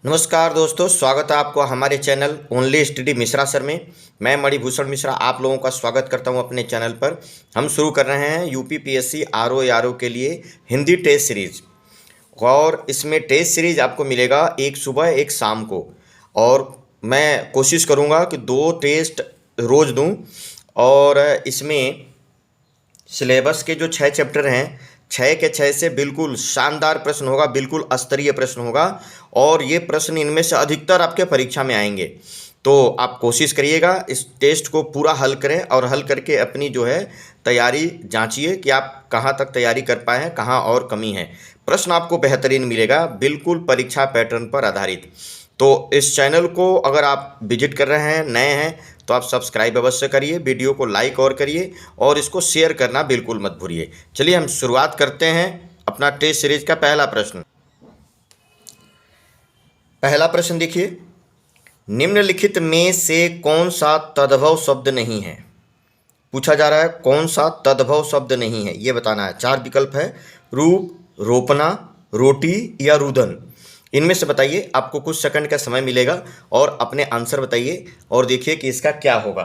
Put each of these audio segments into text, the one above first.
नमस्कार दोस्तों, स्वागत है आपको हमारे channel only study Mishra sir में। मैं मणिभूषण मिश्रा आप लोगों का स्वागत करता हूं अपने चैनल पर। हम शुरू कर रहे हैं यूपी पीएससी आरओ एआरओ के लिए हिंदी टेस्ट सीरीज। और इसमें टेस्ट सीरीज आपको मिलेगा एक सुबह एक शाम को। और मैं कोशिश करूंगा कि 2 टेस्ट रोज़ दूं। और इसमें सिलेबस के जो 6 चैप्टर हैं, 6 के 6 से बिल्कुल शानदार प्रश्न होगा, बिल्कुल स्तरीय प्रश्न होगा। और ये प्रश्न इनमें से अधिकतर आपके परीक्षा में आएंगे। तो आप कोशिश करिएगा इस टेस्ट को पूरा हल करें और हल करके अपनी जो है तैयारी जांचिए कि आप कहाँ तक तैयारी कर पाए हैं, कहाँ और कमी है। प्रश्न आपको बेहतरीन मिलेगा, बिल्कुल परीक्षा पैटर्न पर आधारित। तो इस चैनल को अगर आप विजिट कर रहे हैं, नए हैं, तो आप सब्सक्राइब अवश्य करिए, वीडियो को लाइक और करिए और इसको शेयर करना बिल्कुल मत भूलिए। चलिए हम शुरुआत करते हैं अपना टेस्ट सीरीज का पहला प्रश्न। पहला प्रश्न देखिए, निम्नलिखित में से कौन सा तद्भव शब्द नहीं है। पूछा जा रहा है कौन सा तद्भव शब्द नहीं है, ये बताना है। 4 विकल्प है, रूप, रोपना, रोटी या रुदन। इनमें से बताइए। आपको कुछ सेकंड का समय मिलेगा और अपने आंसर बताइए और देखिए कि इसका क्या होगा।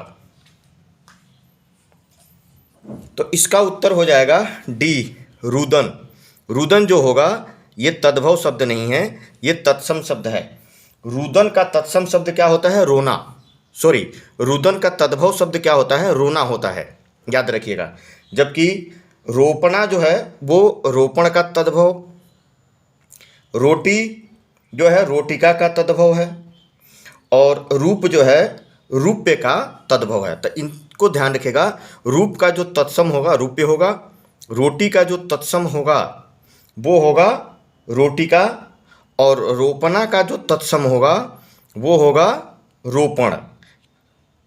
तो इसका उत्तर हो जाएगा डी, रुदन। रुदन जो होगा ये तद्भव शब्द नहीं है, ये तत्सम शब्द है। रुदन का तत्सम शब्द क्या होता है? रोना। सॉरी, रुदन का तद्भव शब्द क्या होता है? रोना होता है, याद रखिएगा। जबकि रोपना जो है वो रोपण का तद्भव, रोटी जो है रोटिका का तद्भव है, और रूप जो है रूप्य का तद्भव है। तो इनको ध्यान रखिएगा। रूप का जो तत्सम होगा रूप्य होगा, रोटी का जो तत्सम होगा वो होगा रोटिका, और रोपना का जो तत्सम होगा वो होगा रोपण।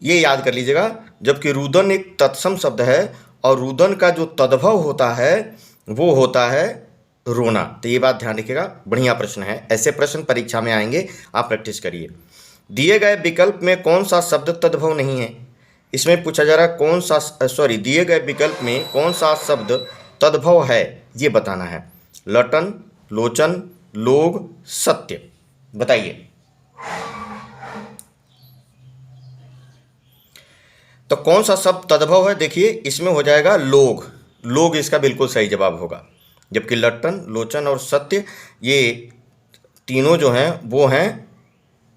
ये याद कर लीजिएगा। जबकि रुदन एक तत्सम शब्द है और रुदन का जो तद्भव होता है वो होता है रोना। तो ये बात ध्यान रखिएगा। बढ़िया प्रश्न है, ऐसे प्रश्न परीक्षा में आएंगे, आप प्रैक्टिस करिए। दिए गए विकल्प में कौन सा शब्द तद्भव नहीं है। इसमें पूछा जा रहा है कौन सा दिए गए विकल्प में कौन सा शब्द तद्भव है, ये बताना है। लटन, लोचन, लोग, सत्य। बताइए। तो कौन सा शब्द तद्भव है? देखिए इसमें हो जाएगा लोग। लोग इसका बिल्कुल सही जवाब होगा। जबकि लट्टन, लोचन और सत्य ये तीनों जो हैं वो हैं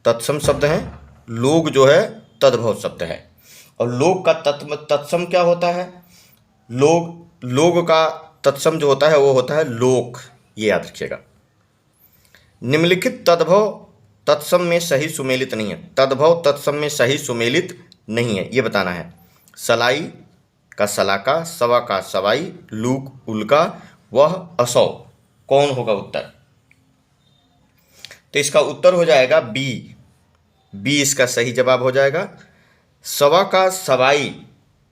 तत्सम शब्द हैं। लोग जो है तद्भव शब्द है। और लोग का तत्सम क्या होता है? लोग का तत्सम जो होता है वो होता है लोक। ये याद रखिएगा। निम्नलिखित तद्भव तत्सम में सही सुमेलित नहीं है। तद्भव तत्सम में सही सुमेलित नहीं है, ये बताना है। सलाई का सलाका, सवा का सवाई, लूक उल्का, वह असौ। कौन होगा उत्तर? तो इसका उत्तर हो जाएगा बी। बी इसका सही जवाब हो जाएगा। सवा का सवाई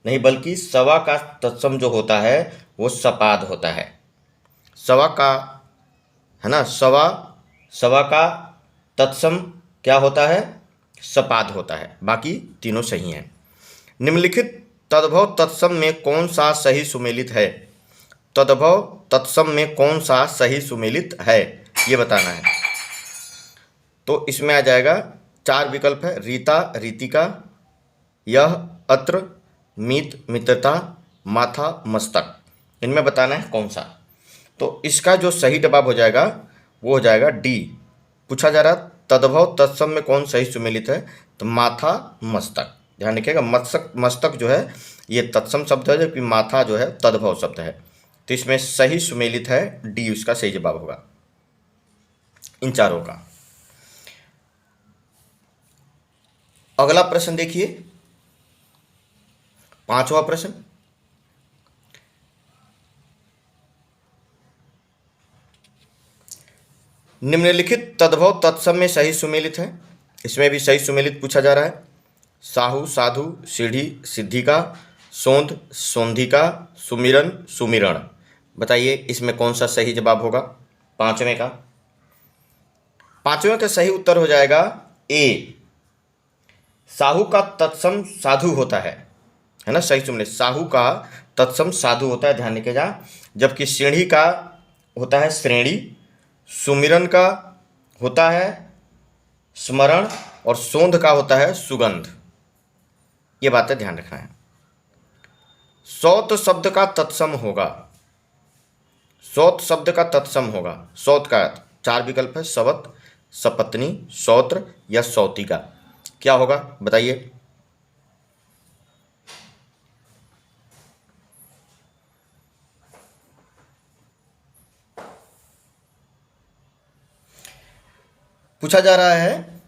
नहीं, बल्कि सवा का तत्सम जो होता है वो सपाद होता है। सवा का है ना, सवा का तत्सम क्या होता है? सपाद होता है। बाकी तीनों सही हैं। निम्नलिखित तद्भव तत्सम में कौन सा सही सुमेलित है? तद्भव तत्सम में कौन सा सही सुमेलित है, ये बताना है। तो इसमें आ जाएगा 4 विकल्प है, रीता, रीतिका, यह, अत्र, मित, मित्रता, माथा, मस्तक। इनमें बताना है कौन सा। तो इसका जो सही जवाब हो जाएगा वो हो जाएगा डी। पूछा जा रहा तद्भव तत्सम में कौन सही सुमेलित है, तो माथा, मस्तक। ध्यान रखिएगा, मस्तक जो है ये तत्सम शब्द है, जबकि माथा जो है तद्भव शब्द है। तो इसमें सही सुमेलित है डी, उसका सही जवाब होगा इन चारों का। अगला प्रश्न देखिए, 5वां प्रश्न। निम्नलिखित तद्भव तत्सम में सही सुमेलित है। इसमें भी सही सुमेलित पूछा जा रहा है। साहू, साधु, सीढ़ी, सिद्धिका, सोंध, सोंधिका, सुमिरन, सुमिरण। बताइए इसमें कौन सा सही जवाब होगा 5वें का। 5वें का सही उत्तर हो जाएगा ए। साहू का तत्सम साधु होता है ना, सही सुन ले। साहू का तत्सम साधु होता है, ध्यान रखिएगा। जबकि सीढ़ी का होता है श्रेणी, सुमिरन का होता है स्मरण और सोंध का होता है सुगंध। ये बातें ध्यान रखना है। सौत शब्द का तत्सम होगा, सौत शब्द का तत्सम होगा। सौत का 4 विकल्प है, सवत, सपत्नी, सौत्र या सौतिका। क्या होगा बताइए। पूछा जा रहा है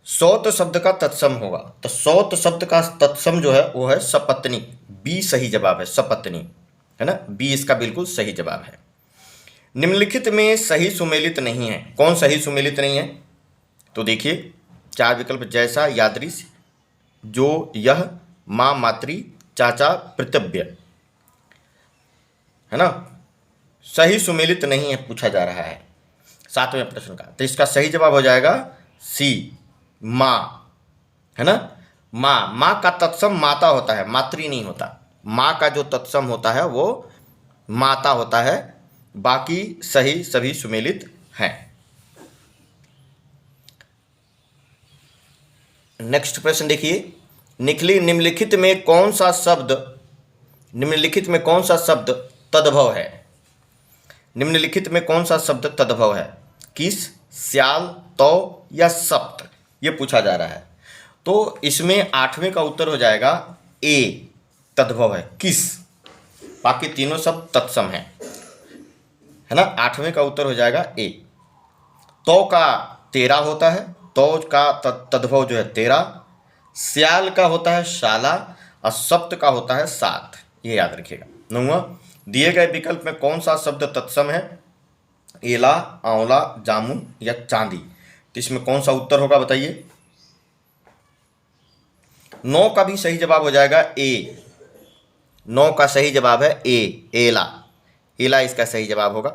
सौत शब्द का तत्सम होगा, तो सौत शब्द का तत्सम जो है वो है सपत्नी। बी सही जवाब है, सपत्नी, है ना, बी इसका बिल्कुल सही जवाब है। निम्नलिखित में सही सुमेलित नहीं है, कौन सही सुमेलित नहीं है? तो देखिए 4 विकल्प, जैसा, यादृश, जो, यह, माँ, मातृ, चाचा, पितृव्य, है ना। सही सुमेलित नहीं है पूछा जा रहा है 7वें प्रश्न का, तो इसका सही जवाब हो जाएगा सी, माँ, है ना। माँ, माँ का तत्सम माता होता है, मातृ नहीं होता। माँ का जो तत्सम होता है वो माता होता है, बाकी सही सभी सुमेलित हैं। नेक्स्ट प्रश्न देखिए, निम्नलिखित में कौन सा शब्द तद्भव है? निम्नलिखित में कौन सा शब्द तद्भव है? किस, श्याल, तौ या सप्त, ये पूछा जा रहा है। तो इसमें 8वें का उत्तर हो जाएगा ए, तद्भव है किस। बाकी तीनों शब्द तत्सम है ना। 8वें का उत्तर हो जाएगा ए। तौ का 13 होता है, तौ का तद्भव जो है 13। श्याल का होता है शाला और सप्त का होता है 7, ये याद रखिएगा। 9वां, दिए गए विकल्प में कौन सा शब्द तत्सम है? एला, आंवला, जामुन या चांदी। तो इसमें कौन सा उत्तर होगा बताइए। 9 का भी सही जवाब हो जाएगा ए। 9 का सही जवाब है ए, एला। एला इसका सही जवाब होगा।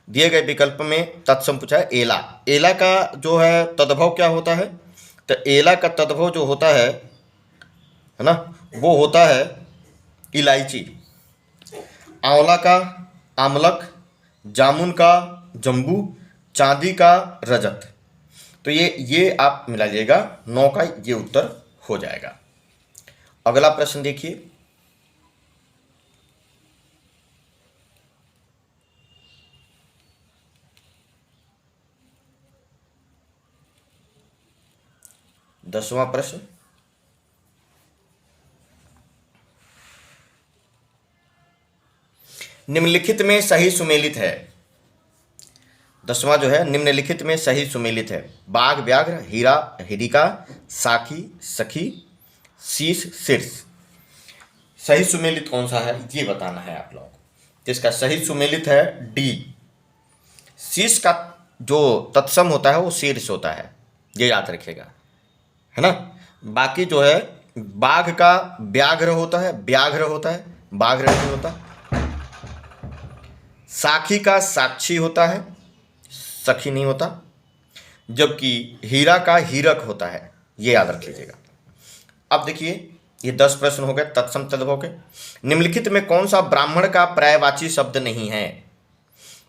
दिए गए विकल्प में तत्सम पूछा है एला। एला का जो है तद्भव क्या होता है? तो एला का तद्भव जो होता है ना, वो होता है इलायची। आंवला का आमलक, जामुन का जम्बू, चांदी का रजत। तो ये आप मिला लीजिएगा, 9 का ये उत्तर हो जाएगा। अगला प्रश्न देखिए, दसवां प्रश्न। निम्नलिखित में सही सुमेलित है। 10वां जो है निम्नलिखित में सही सुमेलित है। बाघ, व्याघ्र, हीरा, हिरिका, साखी, सखी, शीश, शीर्ष। सही सुमेलित कौन सा है ये बताना है आप लोग। तो इसका सही सुमेलित है डी। शीश का जो तत्सम होता है वो शीर्ष होता है, ये याद रखिएगा, है ना। बाकी जो है बाघ का व्याघ्र होता है, व्याघ्र होता है, बाघ्र नहीं होता। साखी का साक्षी होता है, सखी नहीं होता। जबकि हीरा का हीरक होता है, ये याद रख लीजिएगा। अब देखिए ये 10 प्रश्न हो गए तत्सम तद्भव के। निम्नलिखित में कौन सा ब्राह्मण का पर्यायवाची शब्द नहीं है?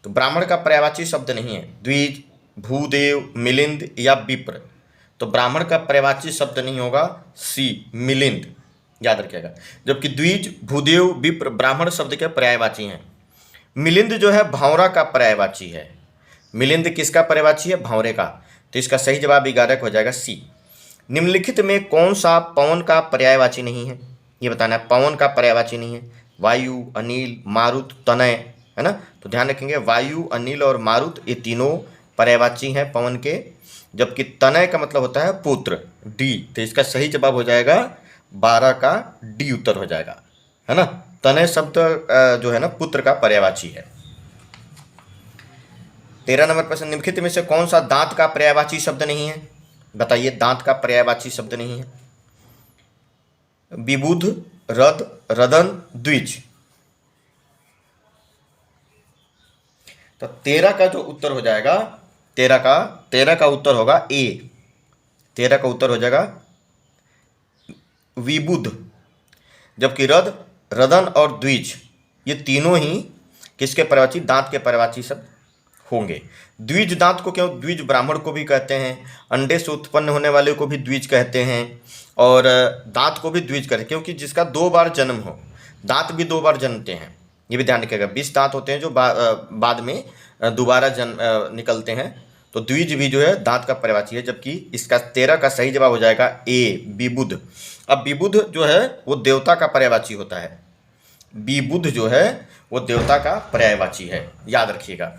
तो ब्राह्मण का पर्यायवाची शब्द नहीं है। द्विज, भूदेव, मिलिंद या विप्र। तो ब्राह्मण का पर्यायवाची शब्द नहीं होगा सी, मिलिंद, याद रखिएगा। जबकि द्विज, भूदेव, विप्र ब्राह्मण शब्द के पर्यायवाची हैं। मिलिंद जो है भौरा का पर्यायवाची है। मिलिंद किसका पर्यायवाची है? भौरे का। तो इसका सही जवाब 11 हो जाएगा सी। निम्नलिखित में कौन सा पवन का पर्यायवाची नहीं है? ये बताना है। पवन का पर्यायवाची नहीं है। वायु, अनिल, मारुत, तनय, है ना। तो ध्यान रखेंगे वायु, अनिल और मारुत ये तीनों पर्यायवाची हैं पवन के। जबकि तनय का मतलब होता है पुत्र, डी। तो इसका सही जवाब हो जाएगा 12 का डी उत्तर हो जाएगा, है ना। तनय शब्द जो है ना पुत्र का पर्यायवाची है। 13 नंबर प्रश्न, निम्नलिखित में से कौन सा दांत का पर्यायवाची शब्द नहीं है? बताइए, दांत का पर्यायवाची शब्द नहीं है। विबुध, रद, रदन, द्विज। तो 13 का जो उत्तर हो जाएगा 13 का उत्तर होगा ए। 13 का उत्तर हो जाएगा विबुध। जबकि रद, रदन और द्विज ये तीनों ही किसके पर्यायवाची? दांत के पर्यायवाची शब्द होंगे। द्विज दांत को क्यों द्विज ब्राह्मण को भी कहते हैं, अंडे से उत्पन्न होने वाले को भी द्विज कहते हैं, और दांत को भी द्विज कहते हैं क्योंकि जिसका 2 बार जन्म हो। दांत भी 2 बार जन्मते हैं, ये भी ध्यान रखिएगा। 20 दांत होते हैं जो बाद में दोबारा निकलते हैं, तो द्विज भी जो है दांत का पर्यायवाची है। जबकि इसका 13 का सही जवाब हो जाएगा ए, विबुध। अब विबुध जो है वो देवता का पर्यायवाची होता है। विबुध जो है वो देवता का पर्यायवाची है, याद रखिएगा।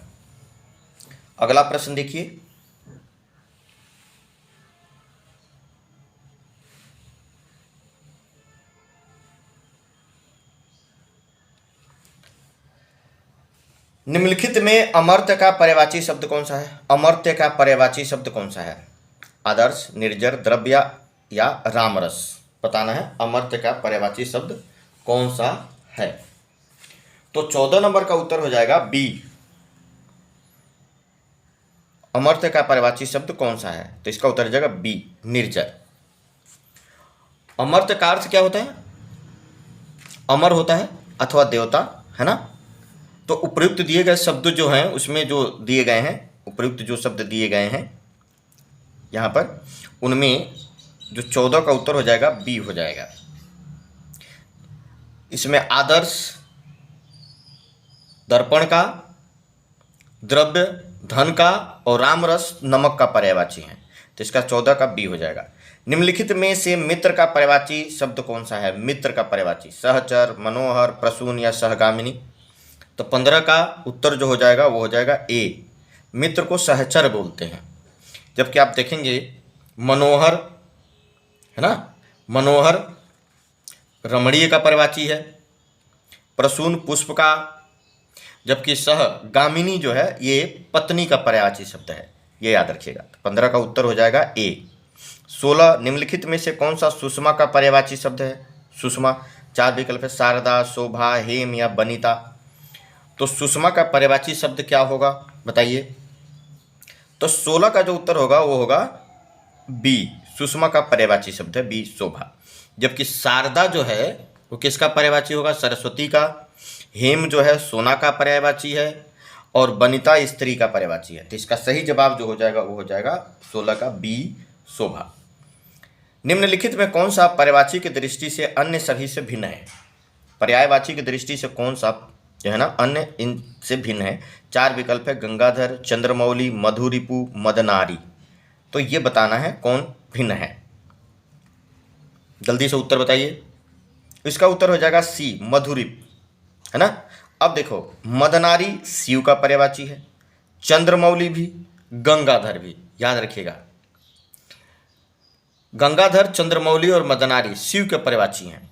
अगला प्रश्न देखिए, निम्नलिखित में अमर्त्य का पर्यायवाची शब्द कौन सा है? अमर्त्य का पर्यायवाची शब्द कौन सा है? आदर्श, निर्जर, द्रव्य या रामरस बताना है। अमर्त्य का पर्यायवाची शब्द कौन सा है? तो 14 नंबर का उत्तर हो जाएगा बी। अमर्त्य का पर्यायवाची शब्द कौन सा है? तो इसका उत्तर हो जाएगा बी, निर्जर। अमर्त्य का अर्थ क्या होता है? अमर होता है अथवा देवता, है ना। तो उपयुक्त दिए गए शब्द जो हैं उसमें जो दिए गए हैं, उपयुक्त जो शब्द दिए गए हैं यहाँ पर, उनमें जो 14 का उत्तर हो जाएगा बी हो जाएगा। इसमें आदर्श दर्पण का, द्रव्य धन का और रामरस नमक का पर्यायवाची है, तो इसका 14 का बी हो जाएगा। निम्नलिखित में से मित्र का पर्यायवाची शब्द कौन सा है? मित्र का पर्यायवाची सहचर, मनोहर, प्रसून या सहगामिनी। तो 15 का उत्तर जो हो जाएगा वो हो जाएगा ए, मित्र को सहचर बोलते हैं। जबकि आप देखेंगे मनोहर, है ना, मनोहर रमणीय का पर्यायवाची है, प्रसून पुष्प का, जबकि सहगामिनी जो है ये पत्नी का पर्यायवाची शब्द है, ये याद रखिएगा। 15 का उत्तर हो जाएगा ए। 16, निम्नलिखित में से कौन सा सुषमा का पर्यायवाची शब्द है? सुषमा 4 विकल्प है, शारदा, शोभा, हेम या बनीता। तो सुषमा का पर्यायवाची शब्द क्या होगा बताइए? तो 16 का जो उत्तर होगा वो होगा बी, सुषमा का पर्यायवाची शब्द है बी, शोभा। जबकि शारदा जो है वो किसका पर्यायवाची होगा? सरस्वती का। हेम जो है सोना का पर्यायवाची है, और बनिता स्त्री का पर्यायवाची है। तो इसका सही जवाब जो हो जाएगा वो हो जाएगा 16 का बी, शोभा। निम्नलिखित में कौन सा पर्यायवाची की दृष्टि से अन्य सभी से भिन्न है? पर्यायवाची की दृष्टि से कौन सा जो है ना अन्य इनसे भिन्न है? 4 विकल्प है, गंगाधर, चंद्रमौली, मधुरिपु, मदनारी। तो ये बताना है कौन भिन्न है, जल्दी से उत्तर बताइए। इसका उत्तर हो जाएगा सी, मधुरिप, है ना। अब देखो मदनारी शिव का पर्यायवाची है, चंद्रमौली भी, गंगाधर भी, याद रखिएगा। गंगाधर, चंद्रमौली और मदनारी शिव के पर्यायवाची हैं,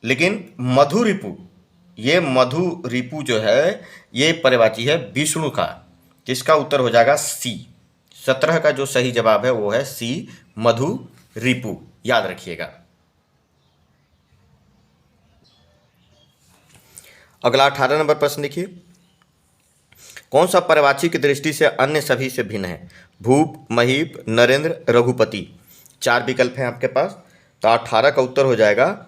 लेकिन मधुरिपु, ये मधुरिपु जो है ये पर्यायवाची है विष्णु का, जिसका उत्तर हो जाएगा सी। 17 का जो सही जवाब है वो है सी, मधुरिपु, याद रखिएगा। अगला 18 नंबर प्रश्न देखिए, कौन सा पर्यायवाची की दृष्टि से अन्य सभी से भिन्न है? भूप, महीप, नरेंद्र, रघुपति। 4 विकल्प हैं आपके पास, तो 18 का उत्तर हो जाएगा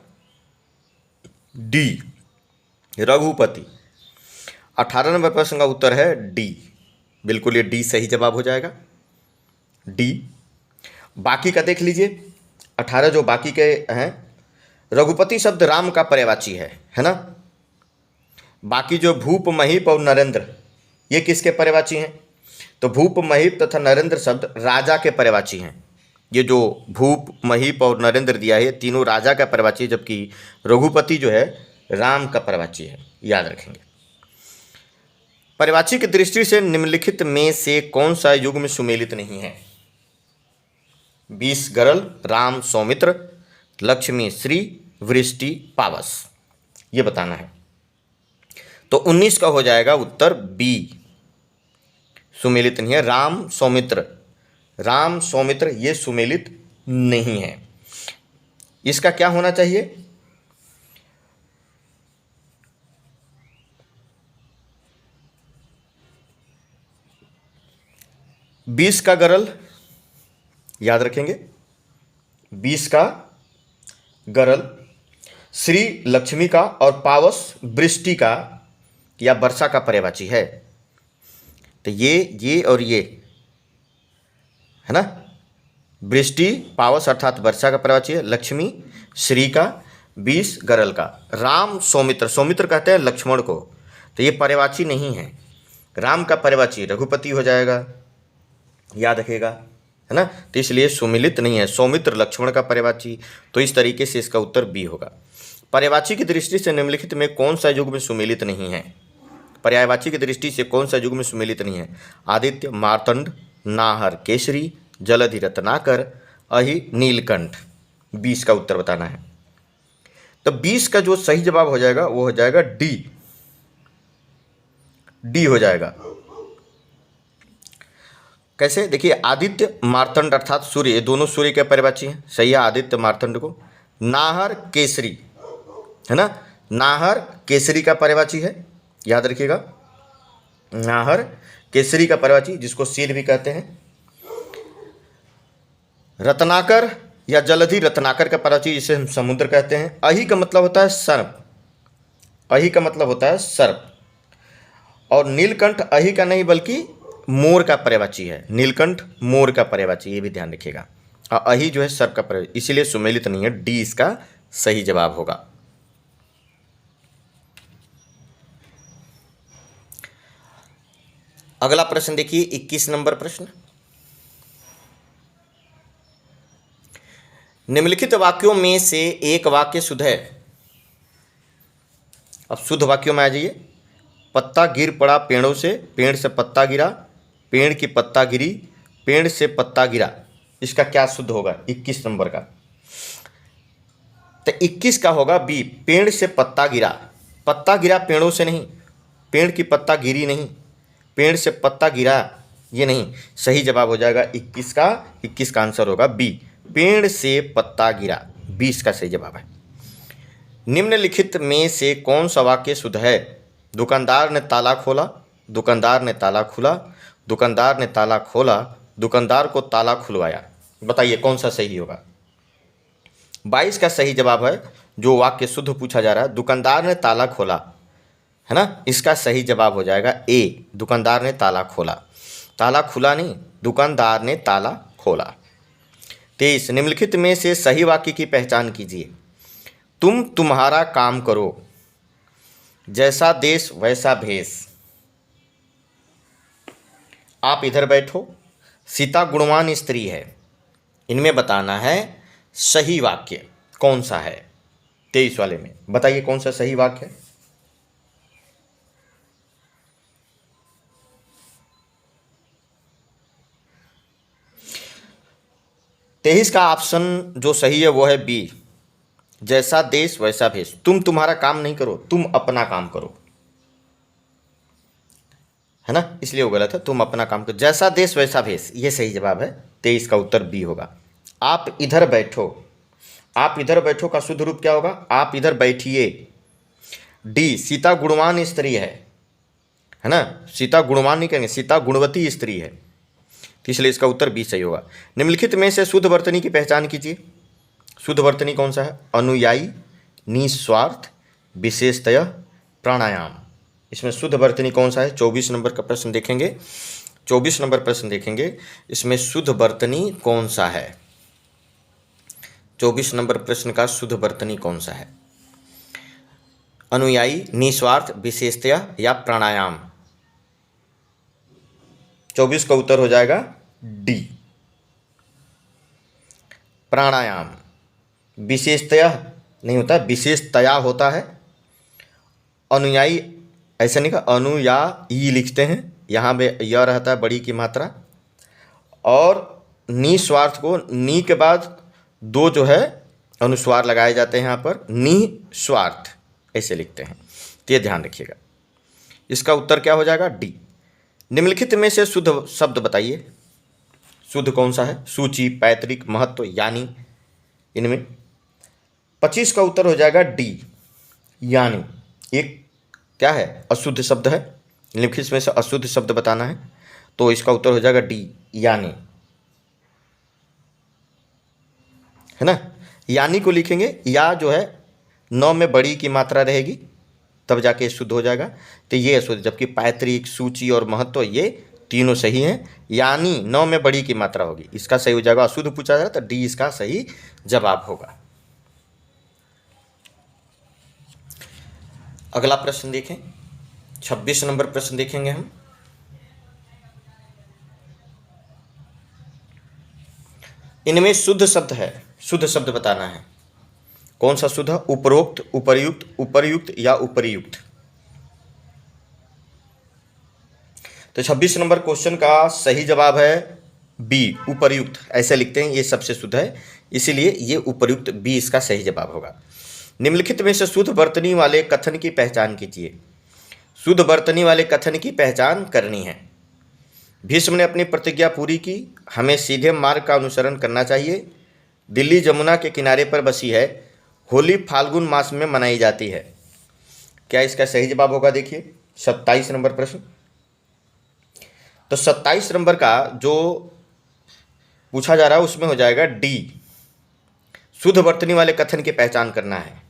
डी, रघुपति। 18 नंबर प्रश्न का उत्तर है डी, बिल्कुल ये डी सही जवाब हो जाएगा, डी। बाकी का देख लीजिए, 18 जो बाकी के हैं, रघुपति शब्द राम का पर्यायवाची है ना। बाकी जो भूप, महीप और नरेंद्र ये किसके पर्यायवाची हैं? तो भूप, महीप तथा नरेंद्र शब्द राजा के पर्यायवाची हैं। ये जो भूप, महीप और नरेंद्र दिया है ये तीनों राजा का पर्यायवाची, जबकि रघुपति जो है राम का पर्यायवाची है, याद रखेंगे। पर्यायवाची की दृष्टि से निम्नलिखित में से कौन सा युग्म सुमेलित नहीं है? 20 गरल, राम सौमित्र, लक्ष्मी श्री, वृष्टि पावस, ये बताना है। तो 19 का हो जाएगा उत्तर बी, सुमेलित नहीं है। राम सौमित्र, राम सौमित्र ये सुमेलित नहीं है। इसका क्या होना चाहिए? बीस का गरल, याद रखेंगे, 20 का गरल श्री लक्ष्मी का और पावस वृष्टि का या वर्षा का पर्यायवाची है। तो ये और ये है ना। वृष्टि पावस अर्थात वर्षा का पर्यायवाची है, लक्ष्मी श्री का, 20 गरल का, राम सौमित्र, सौमित्र कहते हैं लक्ष्मण को, तो ये पर्यायवाची नहीं है। राम का पर्यायवाची रघुपति हो जाएगा, याद रखिएगा, है ना। तो इसलिए सुमिलित नहीं है, सौमित्र लक्ष्मण का पर्यायवाची। तो इस तरीके से इसका उत्तर बी होगा। पर्यायवाची की दृष्टि से निम्नलिखित में कौन सा युग्म सुमिलित नहीं है? पर्यायवाची की दृष्टि से कौन सा युग्म सुमिलित नहीं है? आदित्य, मार्तंड, नाहर, केसरी, जलधि, रत्नाकर, अहि, नीलकंठ। 20 का उत्तर बताना है। तो 20 का जो सही जवाब हो जाएगा वो हो जाएगा डी, डी हो जाएगा। कैसे? देखिए, आदित्य मार्तंड अर्थात सूर्य, ये दोनों सूर्य के पर्यायवाची हैं, सही है आदित्य मार्तंड को। नाहर केसरी, है ना, नाहर केसरी का पर्यायवाची है, याद रखिएगा, नाहर केसरी का पर्यायवाची, जिसको सील भी कहते हैं। रत्नाकर या जलधि रत्नाकर का पर्यायवाची, जिसे हम समुद्र कहते हैं। अहि का मतलब होता है सर्प, अहि का मतलब होता है सर्प। और नीलकंठ अहि का नहीं बल्कि मोर का पर्यायवाची है, नीलकंठ मोर का पर्यायवाची, ये भी ध्यान रखिएगा। और अहि जो है सर्प का पर्यायवाची, इसीलिए सुमेलित नहीं है, डी इसका सही जवाब होगा। अगला प्रश्न देखिए, 21 नंबर प्रश्न। निम्नलिखित वाक्यों में से एक वाक्य शुद्ध है। अब शुद्ध वाक्यों में आ जाइए। पत्ता गिर पड़ा पेड़ों से, पेड़ से पत्ता गिरा, पेड़ की पत्ता गिरी, पेड़ से पत्ता गिरा। इसका क्या शुद्ध होगा 21 नंबर का? तो 21 का होगा बी, पेड़ से पत्ता गिरा। पत्ता गिरा पेड़ों से नहीं, पेड़ की पत्ता गिरी नहीं, पेड़ से पत्ता गिरा ये नहीं, सही जवाब हो जाएगा 21 का आंसर होगा बी, पेड़ से पत्ता गिरा। 20 का सही जवाब है। निम्नलिखित में से कौन सा वाक्य शुद्ध है? दुकानदार ने ताला खोला, दुकानदार ने ताला खुला, दुकानदार ने ताला खोला, दुकानदार को ताला खुलवाया। बताइए कौन सा सही होगा? 22 का सही जवाब है, जो वाक्य शुद्ध पूछा जा रहा है, दुकानदार ने ताला खोला, है ना, इसका सही जवाब हो जाएगा ए, दुकानदार ने ताला खोला। ताला खुला नहीं, दुकानदार ने ताला खोला। 23, निम्नलिखित में से सही वाक्य की पहचान कीजिए। तुम तुम्हारा काम करो, जैसा देश वैसा भेष, आप इधर बैठो, सीता गुणवान स्त्री है। इनमें बताना है सही वाक्य कौन सा है। 23 वाले में बताइए कौन सा सही वाक्य है। तेईस का ऑप्शन जो सही है वो है बी, जैसा देश वैसा भेष। तुम तुम्हारा काम नहीं करो, तुम अपना काम करो, है ना, इसलिए वो गलत है। तुम अपना काम करो, जैसा देश वैसा भेष, ये सही जवाब है। 23 का उत्तर बी होगा। आप इधर बैठो, आप इधर बैठो का शुद्ध रूप क्या होगा? आप इधर बैठिए। डी, सीता गुणवान स्त्री है ना, सीता गुणवान नहीं कहेंगे, सीता गुणवती स्त्री है, तो इसलिए इसका उत्तर बी सही होगा। निम्नलिखित में से शुद्ध वर्तनी की पहचान कीजिए। शुद्ध वर्तनी कौन सा है? अनुयायी, निस्वार्थ, विशेषतः, प्राणायाम। इसमें शुद्ध वर्तनी कौन सा है? 24 नंबर का प्रश्न देखेंगे, 24 नंबर प्रश्न देखेंगे, इसमें शुद्ध वर्तनी कौन सा है? 24 नंबर प्रश्न का शुद्ध वर्तनी कौन सा है? अनुयायी, निस्वार्थ, विशेषतः या प्राणायाम। 24 का उत्तर हो जाएगा डी, प्राणायाम। विशेषतया नहीं होता, विशेषतया होता है। अनुयायी ऐसा नहीं कहा, अनुयायी लिखते हैं, यहाँ पे यह रहता है बड़ी की मात्रा। और निस्वार्थ को नी के बाद दो जो है अनुस्वार लगाए जाते हैं, यहाँ पर निस्वार्थ ऐसे लिखते हैं, तो ये ध्यान रखिएगा। इसका उत्तर क्या हो जाएगा? डी। निम्नलिखित में से शुद्ध शब्द बताइए। शुद्ध कौन सा है? सूची, पैतृक, महत्व, यानी। इनमें 25 का उत्तर हो जाएगा डी, यानी। एक क्या है? अशुद्ध शब्द है। निम्नलिखित में से अशुद्ध शब्द बताना है, तो इसका उत्तर हो जाएगा डी, यानी, है ना। यानी को लिखेंगे, या जो है 9 में बड़ी की मात्रा रहेगी, तब जाके शुद्ध हो जाएगा, तो ये अशुद्ध। जबकि पैतृक, सूची और महत्व ये तीनों सही हैं, यानी 9 में बड़ी की मात्रा होगी। इसका सही हो जाएगा, अशुद्ध पूछा जा रहा है तो डी इसका सही जवाब होगा। अगला प्रश्न देखें, 26 नंबर प्रश्न देखेंगे हम। इनमें शुद्ध शब्द है, शुद्ध शब्द बताना है। कौन सा शुद्ध है? उपरोक्त, उपर्युक्त, उपर्युक्त या उपरियुक्त। तो 26 नंबर क्वेश्चन का सही जवाब है बी, उपर्युक्त। ऐसे लिखते हैं, ये सबसे शुद्ध है, इसीलिए ये उपर्युक्त बी इसका सही जवाब होगा। निम्नलिखित में से शुद्ध वर्तनी वाले कथन की पहचान कीजिए। शुद्ध वर्तनी वाले कथन की पहचान करनी है। भीष्म ने अपनी प्रतिज्ञा पूरी की, हमें सीधे मार्ग का अनुसरण करना चाहिए, दिल्ली जमुना के किनारे पर बसी है, होली फाल्गुन मास में मनाई जाती है। क्या इसका सही जवाब होगा? देखिए 27 नंबर प्रश्न। तो 27 नंबर का जो पूछा जा रहा है उसमें हो जाएगा डी, शुद्ध वर्तनी वाले कथन की पहचान करना है।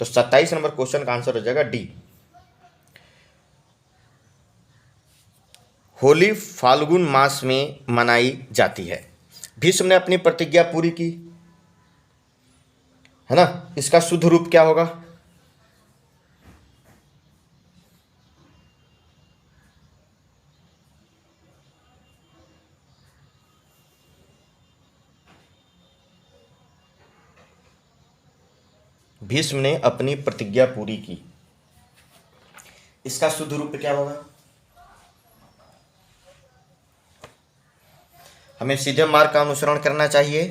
तो 27 नंबर क्वेश्चन का आंसर हो जाएगा डी, होली फाल्गुन मास में मनाई जाती है। भीष्म ने अपनी प्रतिज्ञा पूरी की, है ना, इसका शुद्ध रूप क्या होगा? भीष्म ने अपनी प्रतिज्ञा पूरी की, इसका शुद्ध रूप क्या होगा? हमें सीधे मार्ग का अनुसरण करना चाहिए,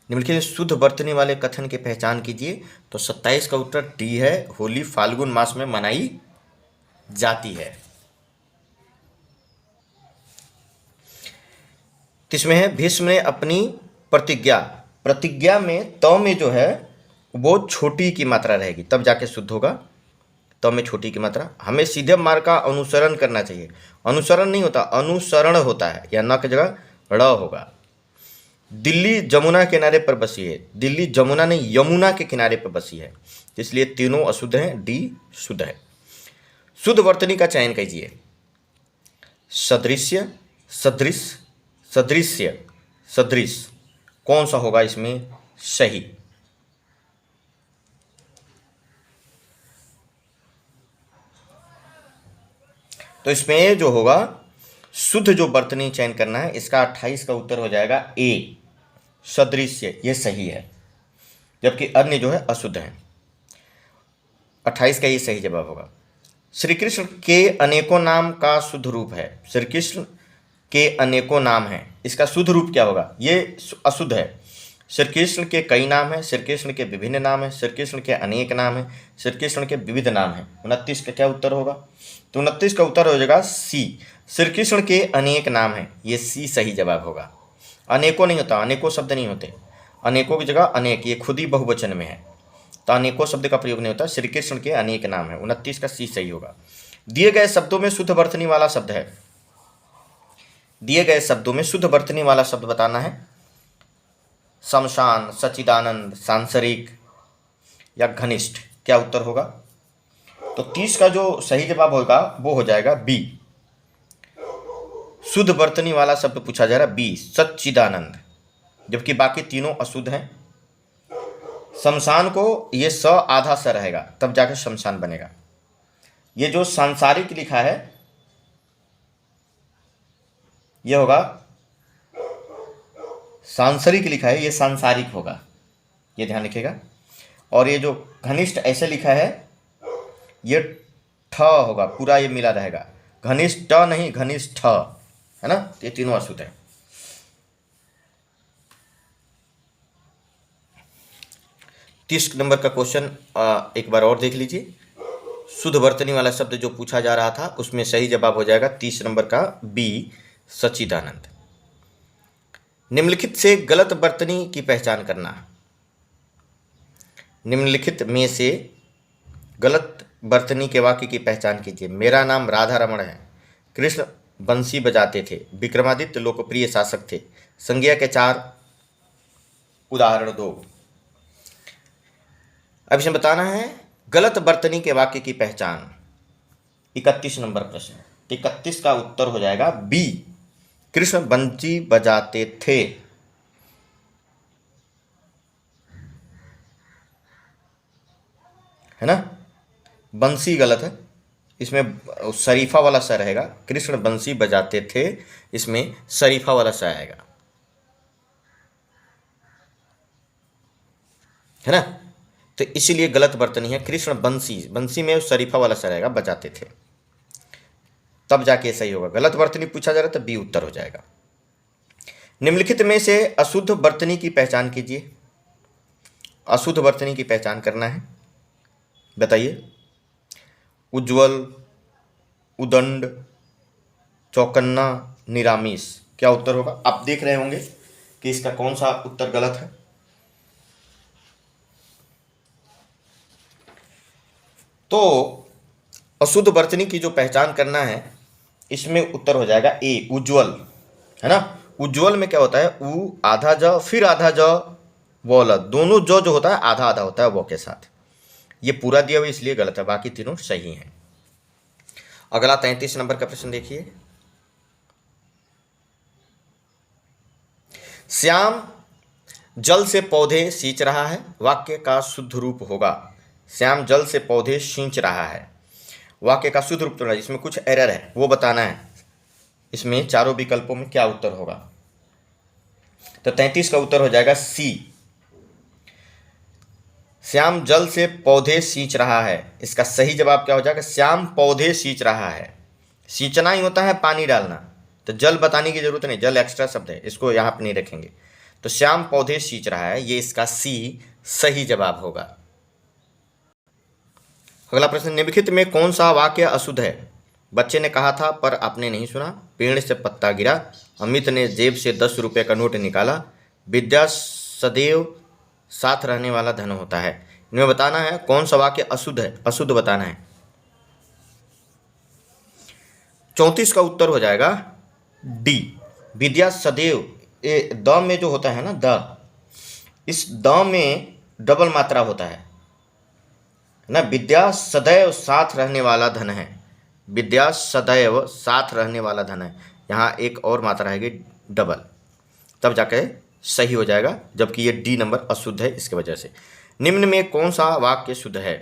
निम्नलिखित शुद्ध वर्तनी वाले कथन की पहचान कीजिए। तो 27 का उत्तर डी है, होली फाल्गुन मास में मनाई जाती है। इसमें है भीष्म ने अपनी प्रतिज्ञा, प्रतिज्ञा में त में जो है वो छोटी की मात्रा रहेगी, तब जाके शुद्ध होगा। त में छोटी की मात्रा। हमें सीधे मार्ग का अनुसरण करना चाहिए, अनुसरण नहीं होता, अनुसरण होता है, या न की जगह ड़ होगा। दिल्ली जमुना किनारे पर बसी है, दिल्ली जमुना नहीं यमुना के किनारे पर बसी है, इसलिए तीनों अशुद्ध हैं, डी शुद्ध है। शुद्ध वर्तनी का चयन कीजिए। सदृश्य, सदृश, सदृश्य, सदृश, कौन सा होगा इसमें सही? तो इसमें जो होगा शुद्ध जो वर्तनी चयन करना है, इसका 28 का उत्तर हो जाएगा ए, सदृश्य, ये सही है, जबकि अन्य जो है अशुद्ध है। 28 का ये सही जवाब होगा। श्री कृष्ण के अनेकों नाम का शुद्ध रूप है, श्री कृष्ण के अनेकों नाम हैं, इसका शुद्ध रूप क्या होगा? ये अशुद्ध है। श्री कृष्ण के कई नाम हैं, श्री कृष्ण के विभिन्न नाम हैं, श्री कृष्ण के अनेक नाम हैं, श्री कृष्ण के विविध नाम हैं। 29 का क्या उत्तर होगा? तो 29 का उत्तर हो जाएगा सी, श्री कृष्ण के अनेक नाम हैं, ये सी सही जवाब होगा। अनेकों नहीं होता, अनेकों शब्द नहीं होते, अनेकों की जगह अनेक, ये खुद ही बहुवचन में है, तो अनेकों शब्द का प्रयोग नहीं होता, श्री कृष्ण के अनेक नाम है। 29 का सी सही होगा। दिए गए शब्दों में शुद्ध वर्तनी वाला शब्द है, दिए गए शब्दों में शुद्ध वर्तनी वाला शब्द बताना है। शमशान, सच्चिदानंद, सांसारिक या घनिष्ठ, क्या उत्तर होगा? तो 30 का जो सही जवाब होगा वो हो जाएगा बी, शुद्ध वर्तनी वाला शब्द पूछा जा रहा है बी, सच्चिदानंद, जबकि बाकी तीनों अशुद्ध हैं। शमशान को ये स आधा स रहेगा, तब जाकर शमशान बनेगा। ये जो सांसारिक लिखा है ये होगा, सांसारिक लिखा है ये सांसारिक होगा, ये ध्यान रखिएगा। और ये जो घनिष्ठ ऐसे लिखा है ये ठ होगा, पूरा ये मिला रहेगा, घनिष्ठ नहीं घनिष्ठ, है ना, ये तीनों अशुद्ध है। तीस नंबर का क्वेश्चन एक बार और देख लीजिए। शुद्ध वर्तनी वाला शब्द जो पूछा जा रहा था उसमें सही जवाब हो जाएगा 30 नंबर का बी, सच्चिदानंद। निम्नलिखित से गलत वर्तनी की पहचान करना। निम्नलिखित में से गलत वर्तनी के वाक्य की पहचान कीजिए। मेरा नाम राधा रमण है, कृष्ण बंसी बजाते थे, विक्रमादित्य लोकप्रिय शासक थे। संज्ञा के 4 उदाहरण दो। अब इसमें बताना है गलत वर्तनी के वाक्य की पहचान। 31 नंबर प्रश्न। 31 का उत्तर हो जाएगा बी, कृष्ण बंसी बजाते थे। है ना, बंसी गलत है, इसमें शरीफा वाला स रहेगा। कृष्ण बंसी बजाते थे, इसमें शरीफा वाला स आएगा, है ना। तो इसीलिए गलत बर्तनी है कृष्ण बंसी, बंसी में शरीफा वाला स रहेगा, बजाते थे, तब जाके सही होगा। गलत बर्तनी पूछा जा रहा है तो बी उत्तर हो जाएगा। निम्नलिखित में से अशुद्ध बर्तनी की पहचान कीजिए। अशुद्ध बर्तनी की पहचान करना है, बताइए। उज्ज्वल, उदंड, चौकन्ना, निरामिष, क्या उत्तर होगा? आप देख रहे होंगे कि इसका कौन सा उत्तर गलत है। तो अशुद्ध बर्तनी की जो पहचान करना है, इसमें उत्तर हो जाएगा ए, उज्ज्वल, है ना। उज्ज्वल में क्या होता है, उ आधा ज फिर आधा ज वोल, दोनों जो होता है आधा आधा होता है वो के साथ। ये पूरा दिया हुआ इसलिए गलत है, बाकी तीनों सही हैं। अगला 33 नंबर का प्रश्न देखिए। श्याम जल से पौधे सींच रहा है, वाक्य का शुद्ध रूप होगा। श्याम जल से पौधे सींच रहा है, वाक्य का शुद्ध रूप तो नहीं, इसमें कुछ एरर है वो बताना है। इसमें चारों विकल्पों में क्या उत्तर होगा? तो 33 का उत्तर हो जाएगा सी, श्याम जल से पौधे सींच रहा है। इसका सही जवाब क्या हो जाएगा? श्याम पौधे सींच रहा है। सींचना ही होता है पानी डालना, तो जल बताने की जरूरत नहीं, जल एक्स्ट्रा शब्द है, इसको यहाँ पर नहीं रखेंगे। तो श्याम पौधे सींच रहा है, ये इसका सी सही जवाब होगा। अगला प्रश्न, निम्नलिखित में कौन सा वाक्य अशुद्ध है? बच्चे ने कहा था पर आपने नहीं सुना, पेड़ से पत्ता गिरा, अमित ने जेब से 10 रुपये का नोट निकाला, विद्या सदैव साथ रहने वाला धन होता है। इनमें बताना है कौन सा वाक्य अशुद्ध है, अशुद्ध बताना है। 34 का उत्तर हो जाएगा डी, विद्या सदैव। द में जो होता है ना द, इस द में डबल मात्रा होता है ना। विद्या सदैव साथ रहने वाला धन है, विद्या सदैव साथ रहने वाला धन है, यहाँ एक और मात्रा है डबल, तब जाके सही हो जाएगा, जबकि ये डी नंबर अशुद्ध है इसके वजह से। निम्न में कौन सा वाक्य शुद्ध है?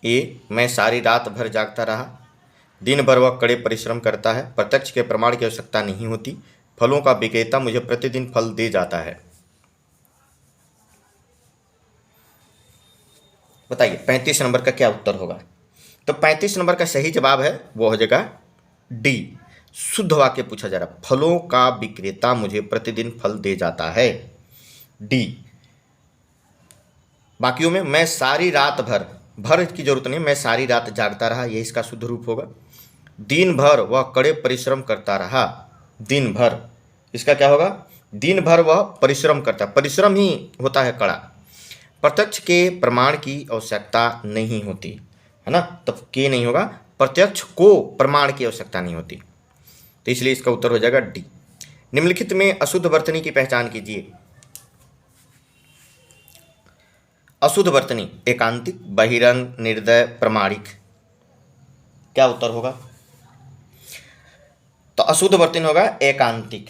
ए, मैं सारी रात भर जागता रहा, दिन भर वह कड़े परिश्रम करता है, प्रत्यक्ष के प्रमाण की आवश्यकता नहीं होती, फलों का विक्रेता मुझे प्रतिदिन फल दे जाता है। बताइए 35 नंबर का क्या उत्तर होगा? तो 35 नंबर का सही जवाब है वो हो जाएगा डी, शुद्ध वाक्य पूछा जा रहा है, फलों का विक्रेता मुझे प्रतिदिन फल दे जाता है, डी। बाकियों में मैं सारी रात भर, भर की जरूरत नहीं, मैं सारी रात जागता रहा, ये इसका शुद्ध रूप होगा। दिन भर वह कड़े परिश्रम करता रहा, दिन भर, इसका क्या होगा? दिन भर वह परिश्रम करता, परिश्रम ही होता है कड़ा। प्रत्यक्ष के प्रमाण की आवश्यकता नहीं होती, है ना, तब के नहीं होगा, प्रत्यक्ष को प्रमाण की आवश्यकता नहीं होती, तो इसलिए इसका उत्तर हो जाएगा डी। निम्नलिखित में अशुद्ध वर्तनी की पहचान कीजिए। अशुद्ध वर्तनी एकांतिक, बहिरंग, निर्दय, प्रमाणिक, क्या उत्तर होगा? तो अशुद्ध वर्तनी होगा एकांतिक,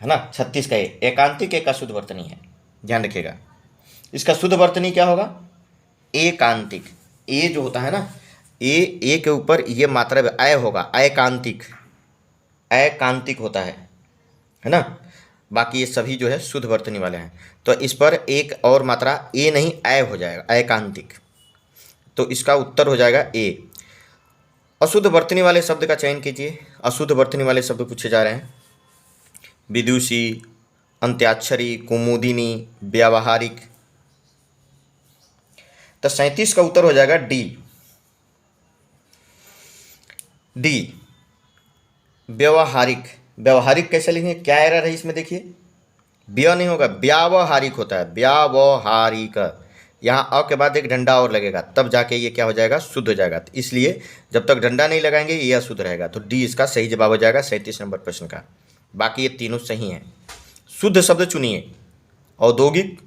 है ना। 36 का एकांतिक एक अशुद्ध वर्तनी है, ध्यान रखिएगा। इसका शुद्ध वर्तनी क्या होगा? एकांतिक, ए जो होता है ना, ए के ऊपर ये मात्रा अय होगा, एकांतिक, एकांतिक होता है ना। बाकी ये सभी जो है शुद्ध वर्तनी वाले हैं, तो इस पर एक और मात्रा ए नहीं अय हो जाएगा, एकांतिक, तो इसका उत्तर हो जाएगा ए। अशुद्ध वर्तनी वाले शब्द का चयन कीजिए। अशुद्ध वर्तनी वाले शब्द पूछे जा रहे हैं। विदुषी, अंत्याक्षरी, कुमुदिनी, व्यावहारिक। तो 37 का उत्तर हो जाएगा डी, डी, व्यवहारिक। व्यवहारिक कैसे लिखेंगे? क्या एरर है इसमें देखिए, व्य नहीं होगा, व्यावहारिक होता है, व्यावहारिक। यहाँ अ के बाद एक डंडा और लगेगा, तब जाके ये क्या हो जाएगा? शुद्ध हो जाएगा। तो इसलिए जब तक डंडा नहीं लगाएंगे ये अशुद्ध रहेगा, तो डी इसका सही जवाब हो जाएगा 37 नंबर प्रश्न का। बाकी ये तीनों सही हैं। शुद्ध शब्द चुनिए। औद्योगिक,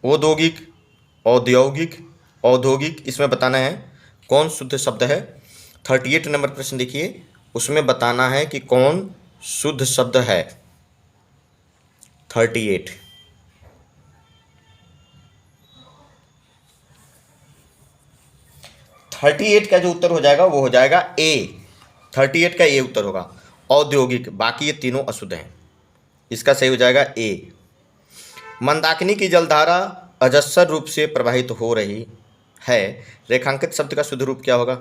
औद्योगिक, औद्योगिक, औद्योगिक, इसमें बताना है कौन शुद्ध शब्द है? 38 नंबर प्रश्न देखिए, उसमें बताना है कि कौन शुद्ध शब्द है। 38 38 का जो उत्तर हो जाएगा वो हो जाएगा ए। 38 का ए उत्तर होगा, औद्योगिक। बाकी ये तीनों अशुद्ध हैं, इसका सही हो जाएगा ए। मंदाकिनी की जलधारा अजस्र रूप से प्रवाहित हो रही है, रेखांकित शब्द का शुद्ध रूप क्या होगा?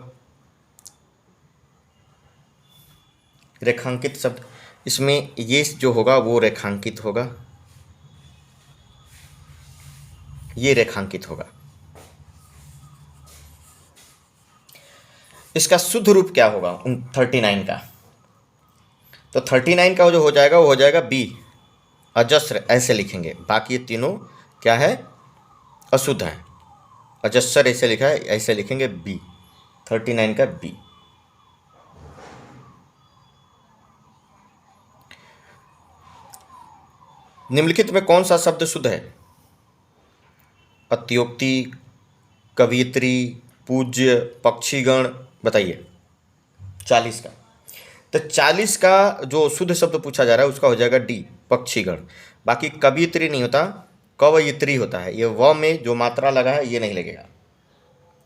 रेखांकित शब्द, इसमें ये जो होगा वो रेखांकित होगा, ये रेखांकित होगा। इसका शुद्ध रूप क्या होगा 39 का? तो 39 का जो हो जाएगा वो हो जाएगा बी, अजस्र, ऐसे लिखेंगे। बाकी ये तीनों क्या है? अशुद्ध है। अजस्र ऐसे लिखा है, ऐसे लिखेंगे बी, 39 का बी। निम्नलिखित में कौन सा शब्द शुद्ध है? अत्योक्ति, कवियत्री, पूज्य, पक्षीगण, बताइए। 40 का, तो 40 का जो शुद्ध शब्द पूछा जा रहा है उसका हो जाएगा डी, पक्षीगण। बाकी कवियत्री नहीं होता, कवयित्री होता है। ये व में जो मात्रा लगा है ये नहीं लगेगा,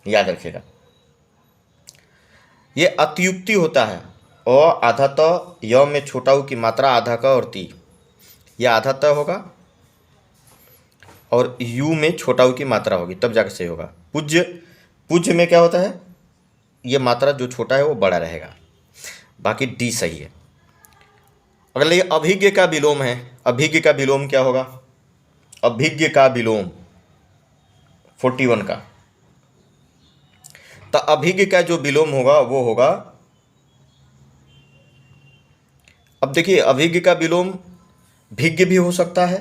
याद रखिएगा। ये अत्युक्ति होता है, अ आधा त, य में छोटा उ की मात्रा आधा का और ती, यह आधा त होगा और यू में छोटा उ की मात्रा होगी, तब जाकर सही होगा। पूज्य, पूज्य में क्या होता है? ये मात्रा जो छोटा है वो बड़ा रहेगा। बाकी डी सही है। अगले ये अभिज्ञ का विलोम है, अभिज्ञ का विलोम क्या होगा? अभिज्ञ का विलोम 41 का, तो अभिज्ञ का जो विलोम होगा वो होगा, अब देखिए अभिज्ञ का विलोम भिज्ञ भी हो सकता है,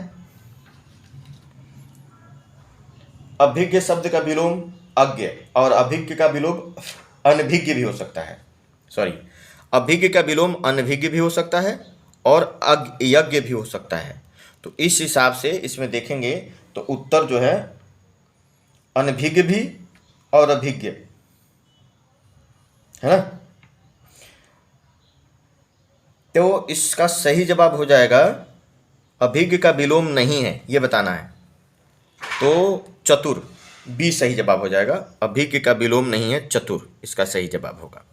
अभिज्ञ शब्द का विलोम अज्ञ, और अभिज्ञ का विलोम अनभिज्ञ भी हो सकता है। सॉरी, अभिज्ञ का विलोम अनभिज्ञ भी हो सकता है और यज्ञ भी हो सकता है। तो इस हिसाब से इसमें देखेंगे तो उत्तर जो है अनभिज्ञ भी और अभिज्ञ है ना। तो इसका सही जवाब हो जाएगा अभिज्ञ का विलोम नहीं है, ये बताना है। तो चतुर, बी सही जवाब हो जाएगा। अभिज्ञ का विलोम नहीं है, चतुर इसका सही जवाब होगा।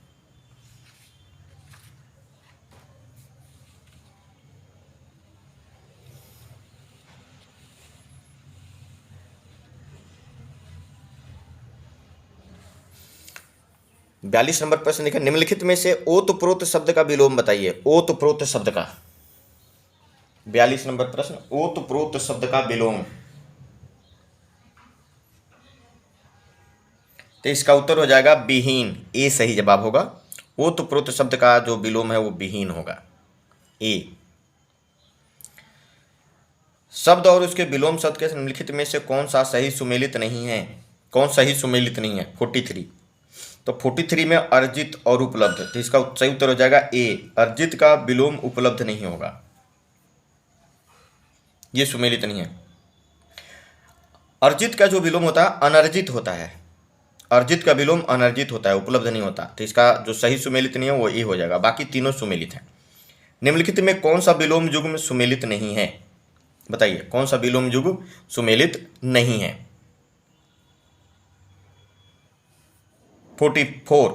बयालीस नंबर प्रश्न लिखा, निम्नलिखित में से ओतप्रोत शब्द का विलोम बताइए। ओतप्रोत शब्द का, 42 नंबर प्रश्न, ओतप्रोत शब्द का विलोम। तो इसका उत्तर हो जाएगा विहीन, ए सही जवाब होगा। ओतप्रोत शब्द का जो विलोम है वो विहीन होगा, ए। शब्द और उसके विलोम शब्द के निम्नलिखित में से कौन सा सही सुमेलित नहीं है? कौन सही सुमेलित नहीं है? 43। तो 43 में अर्जित और उपलब्ध, तो इसका सही उत्तर हो जाएगा ए, अर्जित का विलोम उपलब्ध नहीं होगा, ये सुमेलित नहीं है। अर्जित का जो विलोम होता है अनर्जित होता है, अर्जित का विलोम अनर्जित होता है, उपलब्ध नहीं होता। तो इसका जो सही सुमेलित नहीं है वो ए हो जाएगा, बाकी तीनों सुमेलित हैं। निम्नलिखित में कौन सा विलोम युग्म सुमेलित नहीं है? बताइए, कौन सा विलोम युग्म सुमेलित नहीं है? 44।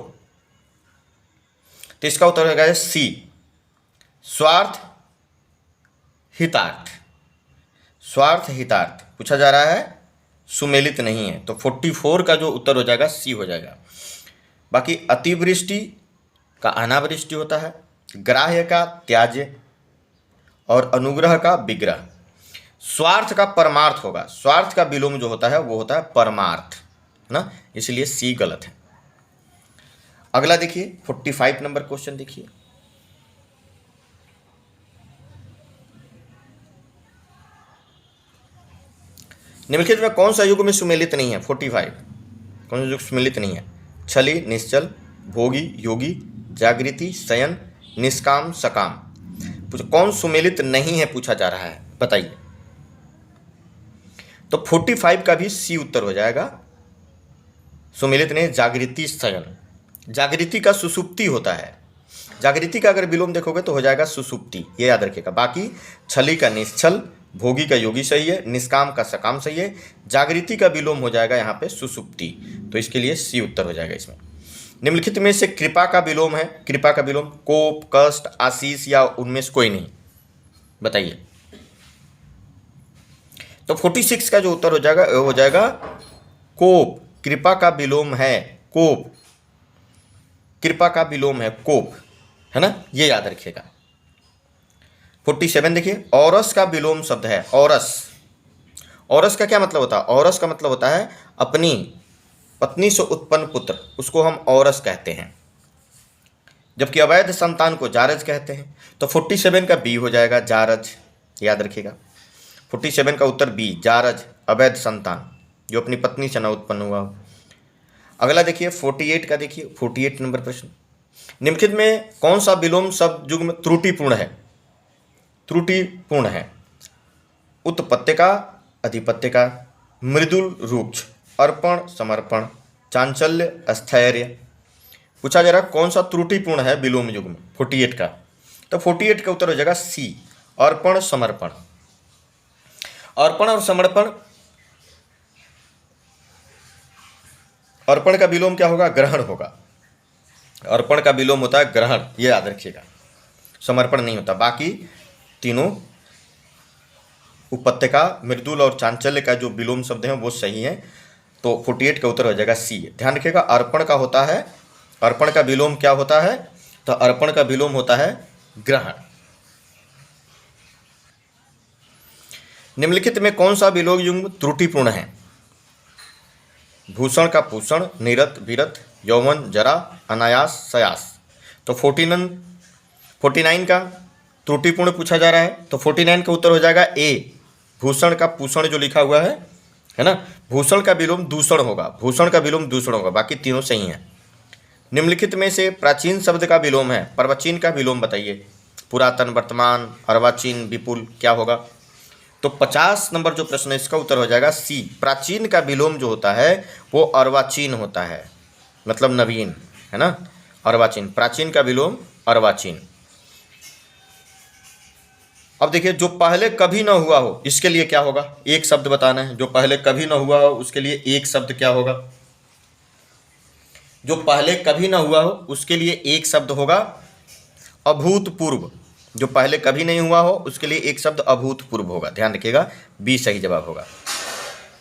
तो इसका उत्तर होगा सी, स्वार्थ हितार्थ। स्वार्थ हितार्थ पूछा जा रहा है, सुमेलित नहीं है। तो 44 का जो उत्तर हो जाएगा सी हो जाएगा। बाकी अतिवृष्टि का अनावृष्टि होता है, ग्राह्य का त्याज्य और अनुग्रह का विग्रह। स्वार्थ का परमार्थ होगा, स्वार्थ का विलोम जो होता है वो होता है परमार्थ, है ना, इसलिए सी गलत है। अगला देखिए 45 नंबर क्वेश्चन देखिए, निम्नलिखित में कौन सा युग में सुमेलित नहीं है? 45, कौन सा युग सुमेलित नहीं है? छली, निश्चल, भोगी, योगी, जागृति, शयन, निष्काम, सकाम। कौन सुमेलित नहीं है पूछा जा रहा है, बताइए। तो 45 का भी सी उत्तर हो जाएगा। सुमिलित ने जागृति शयन, जागृति का सुसुप्ति होता है, जागृति का अगर विलोम देखोगे तो हो जाएगा सुसुप्ति, ये याद रखिएगा। बाकी छली का निश्छल, भोगी का योगी सही है, निष्काम का सकाम सही है, जागृति का विलोम हो जाएगा यहाँ पे सुसुप्ति, तो इसके लिए सी उत्तर हो जाएगा इसमें। निम्नलिखित में से कृपा का विलोम है, कृपा का विलोम कोप, कष्ट, आशीष या उनमें से कोई नहीं, बताइए। तो 46 का जो उत्तर हो जाएगा वो हो जाएगा कोप, कृपा का विलोम है कोप, कृपा का विलोम है कोप, है ना, ये याद रखिएगा। 47 देखिए, औरस का विलोम शब्द है औरस, औरस का क्या मतलब होता है? औरस का मतलब होता है अपनी पत्नी से उत्पन्न पुत्र, उसको हम औरस कहते हैं, जबकि अवैध संतान को जारज कहते हैं। तो 47 का बी हो जाएगा जारज, याद रखिएगा। 47 का उत्तर बी, जारज, अवैध संतान जो अपनी पत्नी से न उत्पन्न हुआ हो। अगला देखिए 48 का, देखिए 48 नंबर प्रश्न, निम्नलिखित में कौन सा विलोम शब्द युग्म त्रुटिपूर्ण है? त्रुटिपूर्ण है उत्पत्ति का, अधिपत्य का, मृदुल रुक्ष, अर्पण समर्पण, चांचल्य स्थैर्य। पूछा जा रहा कौन सा त्रुटिपूर्ण है विलोम युग्म 48 का, तो 48 का उत्तर हो जाएगा सी, अर्पण समर्पण। अर्पण और समर्पण, अर्पण का विलोम क्या होगा? ग्रहण होगा, अर्पण का विलोम होता है ग्रहण, ये याद रखिएगा, समर्पण नहीं होता। बाकी तीनों उपत्यका, मृदुल और चांचल्य का जो विलोम शब्द हैं वो सही है, तो 48 का उत्तर हो जाएगा सी। ध्यान रखिएगा अर्पण का होता है, अर्पण का विलोम क्या होता है? तो अर्पण का विलोम होता है ग्रहण। निम्नलिखित में कौन सा विलोम युग्म त्रुटिपूर्ण है? भूषण का पूषण, निरत विरत, यौवन जरा, अनायास सयास। तो 49 का त्रुटिपूर्ण पूछा जा रहा है, तो 49 का उत्तर हो जाएगा ए, भूषण का पूषण जो लिखा हुआ है ना, भूषण का विलोम दूषण होगा, भूषण का विलोम दूषण होगा, बाकी तीनों सही हैं। निम्नलिखित में से प्राचीन शब्द का विलोम है, पर्वचीन का विलोम बताइए। पुरातन, वर्तमान, अर्वाचीन, विपुल, क्या होगा? तो 50 नंबर जो प्रश्न है इसका उत्तर हो जाएगा सी, प्राचीन का विलोम जो होता है वो अर्वाचीन होता है, मतलब नवीन, है ना, अर्वाचीन, प्राचीन का विलोम अर्वाचीन। अब देखिए जो पहले कभी ना हुआ हो इसके लिए क्या होगा? एक शब्द बताना है, जो पहले कभी ना हुआ हो उसके लिए एक शब्द क्या होगा? जो पहले कभी ना हुआ हो उसके लिए एक शब्द होगा अभूतपूर्व, जो पहले कभी नहीं हुआ हो उसके लिए एक शब्द अभूतपूर्व होगा, ध्यान रखिएगा, बी सही जवाब होगा।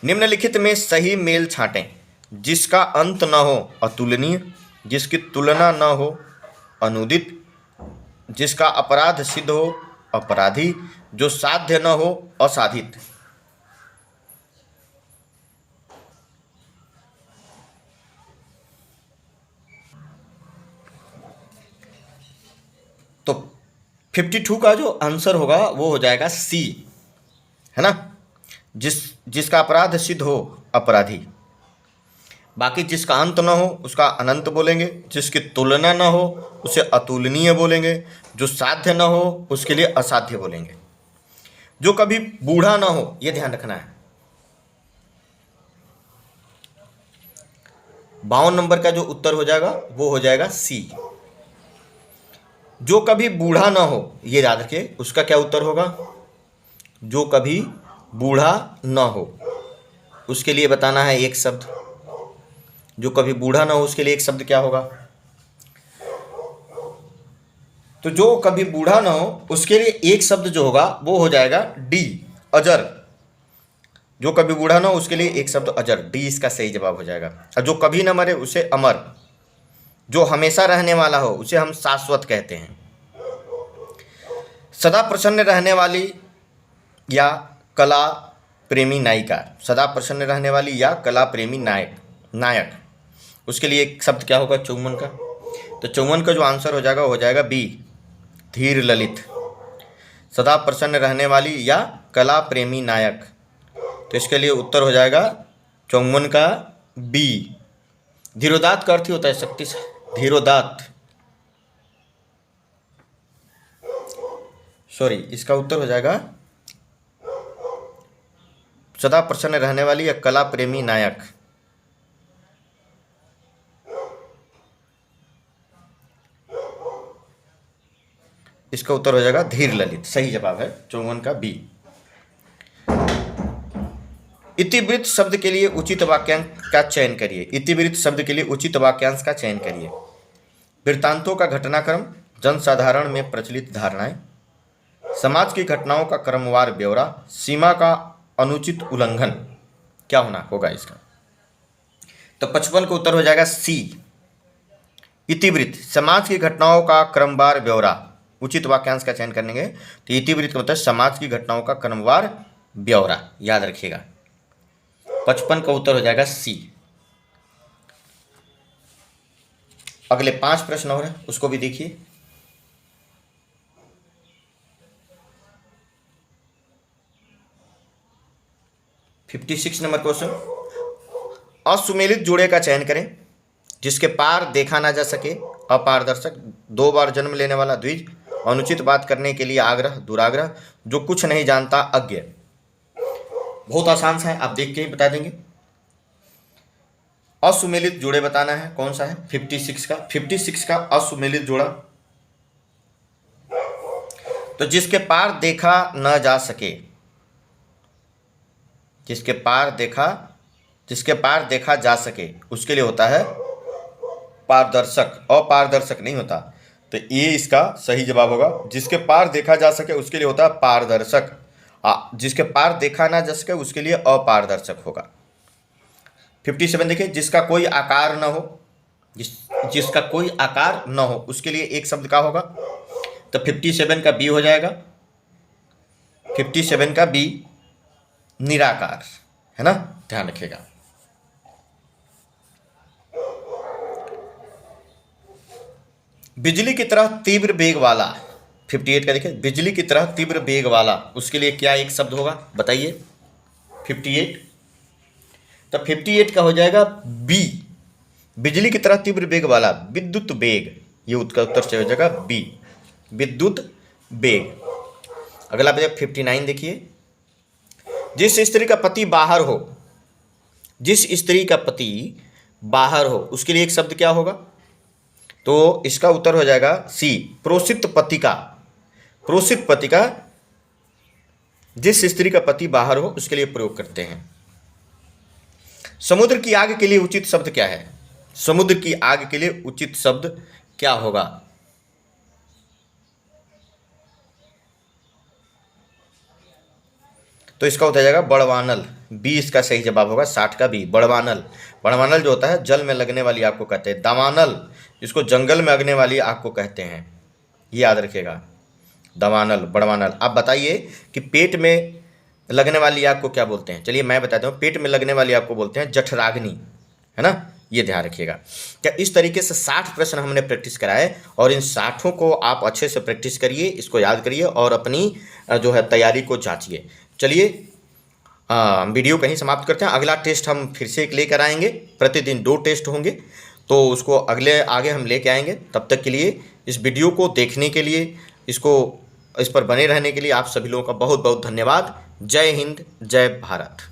निम्नलिखित में सही मेल छांटें, जिसका अंत न हो अतुलनीय, जिसकी तुलना न हो अनुदित, जिसका अपराध सिद्ध हो अपराधी, जो साध्य न हो असाधित। तो 52 का जो आंसर होगा वो हो जाएगा सी, है ना, जिसका अपराध सिद्ध हो अपराधी। बाकी जिसका अंत न हो उसका अनंत बोलेंगे, जिसकी तुलना न हो उसे अतुलनीय बोलेंगे, जो साध्य न हो उसके लिए असाध्य बोलेंगे, जो कभी बूढ़ा ना हो, ये ध्यान रखना है। 52 नंबर का जो उत्तर हो जाएगा वो हो जाएगा सी, जो कभी बूढ़ा ना हो, ये याद रखिए, उसका क्या उत्तर होगा? जो कभी बूढ़ा ना हो उसके लिए बताना है एक शब्द, जो कभी बूढ़ा ना हो उसके लिए एक शब्द क्या होगा? तो जो कभी बूढ़ा ना हो उसके लिए एक शब्द जो होगा वो हो जाएगा डी, अजर। जो कभी बूढ़ा ना हो उसके लिए एक शब्द अजर, डी इसका सही जवाब हो जाएगा। और जो कभी ना मरे उसे अमर, जो हमेशा रहने वाला हो उसे हम शाश्वत कहते हैं। सदा प्रसन्न रहने वाली या कला प्रेमी नायिका, सदा प्रसन्न रहने वाली या कला प्रेमी नायक, उसके लिए एक शब्द क्या होगा 54 का? तो 54 का जो आंसर हो जाएगा हो जाएगा बी, धीर ललित। सदा प्रसन्न रहने वाली या कला प्रेमी नायक, तो इसके लिए उत्तर हो जाएगा 54 का बी। धीरोदात का अर्थ ही होता है शक्ति से, धीरोदात, सॉरी, इसका उत्तर हो जाएगा सदा प्रसन्न रहने वाली या कला प्रेमी नायक। इसका उत्तर हो जाएगा धीर ललित, सही जवाब है 54 का बी। इतिवृत्त शब्द के लिए उचित वाक्यांश का चयन करिए। इतिवृत्त शब्द के लिए उचित वाक्यांश का चयन करिए। वृत्तांतों का घटनाक्रम, जनसाधारण में प्रचलित धारणाएं, समाज की घटनाओं का क्रमवार ब्यौरा, सीमा का अनुचित उल्लंघन। क्या होना होगा इसका? तो 55 का उत्तर हो जाएगा सी, इतिवृत्त, समाज की घटनाओं का क्रमवार ब्यौरा। उचित वाक्यांश का चयन करेंगे तो इतिवृत्त का मतलब समाज की घटनाओं का क्रमवार ब्यौरा, याद रखिएगा। 55 का उत्तर हो जाएगा सी। अगले 5 प्रश्न और हैं, उसको भी देखिए। नंबर क्वेश्चन, असुमेलित जोड़े का चयन करें जिसके पार देखा ना जा सके, अपारदर्शक, 2 बार जन्म लेने वाला द्विज, अनुचित बात करने के लिए आग्रह, दुराग्रह, जो कुछ नहीं जानता अज्ञ। बहुत आसान सा है, आप देख के ही बता देंगे। असुमेलित जोड़े बताना है, कौन सा है? 56 का असुमेलित जोड़ा। तो जिसके पार देखा न जा सके, जिसके पार देखा जा सके उसके लिए होता है पारदर्शक, अपारदर्शक नहीं होता। तो ये इसका सही जवाब होगा। जिसके पार देखा जा सके उसके लिए होता है पारदर्शक, जिसके पार देखा ना जा सके उसके लिए अपारदर्शक होगा। 57 देखिए, जिसका कोई आकार न हो, जिसका कोई आकार न हो उसके लिए एक शब्द का होगा। तो 57 का बी हो जाएगा। 57 का बी निराकार, है ना, ध्यान रखिएगा। बिजली की तरह तीव्र वेग वाला, 58 का देखिए, बिजली की तरह तीव्र वेग वाला, उसके लिए क्या एक शब्द होगा बताइए? 58, तो 58 का हो जाएगा बी, बिजली की तरह तीव्र वेग वाला, विद्युत वेग। ये उसका उत्तर से हो जाएगा बी, विद्युत वेग। अगला 59 देखिए, जिस स्त्री का पति बाहर हो, जिस स्त्री का पति बाहर हो उसके लिए एक शब्द क्या होगा? तो इसका उत्तर हो जाएगा सी, प्रोषित पति का। प्रोषित पति का, जिस स्त्री का पति बाहर हो उसके लिए प्रयोग करते हैं। समुद्र की आग के लिए उचित शब्द क्या है? समुद्र की आग के लिए उचित शब्द क्या होगा? तो इसका होता जाएगा बड़वानल, बी इसका सही जवाब होगा। 60 का बी, बड़वानल। बड़वानल जो होता है जल में लगने वाली आग को कहते हैं। दावानल, इसको जंगल में लगने वाली आग को कहते हैं, ये याद रखिएगा। दावानल, बड़वानल। आप बताइए कि पेट में लगने वाली आग को क्या बोलते हैं? चलिए मैं बताता हूँ, पेट में लगने वाली आग को बोलते हैं जठराग्नि, है ना, ये ध्यान रखिएगा। क्या इस तरीके से 60 प्रश्न हमने प्रैक्टिस कराए और इन 60 को आप अच्छे से प्रैक्टिस करिए, इसको याद करिए और अपनी जो है तैयारी को जांचिए। चलिए वीडियो कहीं समाप्त करते हैं। अगला टेस्ट हम फिर से एक लेकर आएंगे, प्रतिदिन 2 टेस्ट होंगे, तो उसको आगे हम लेके आएंगे। तब तक के लिए इस वीडियो को देखने के लिए, इस पर बने रहने के लिए आप सभी लोगों का बहुत बहुत धन्यवाद। जय हिंद, जय भारत।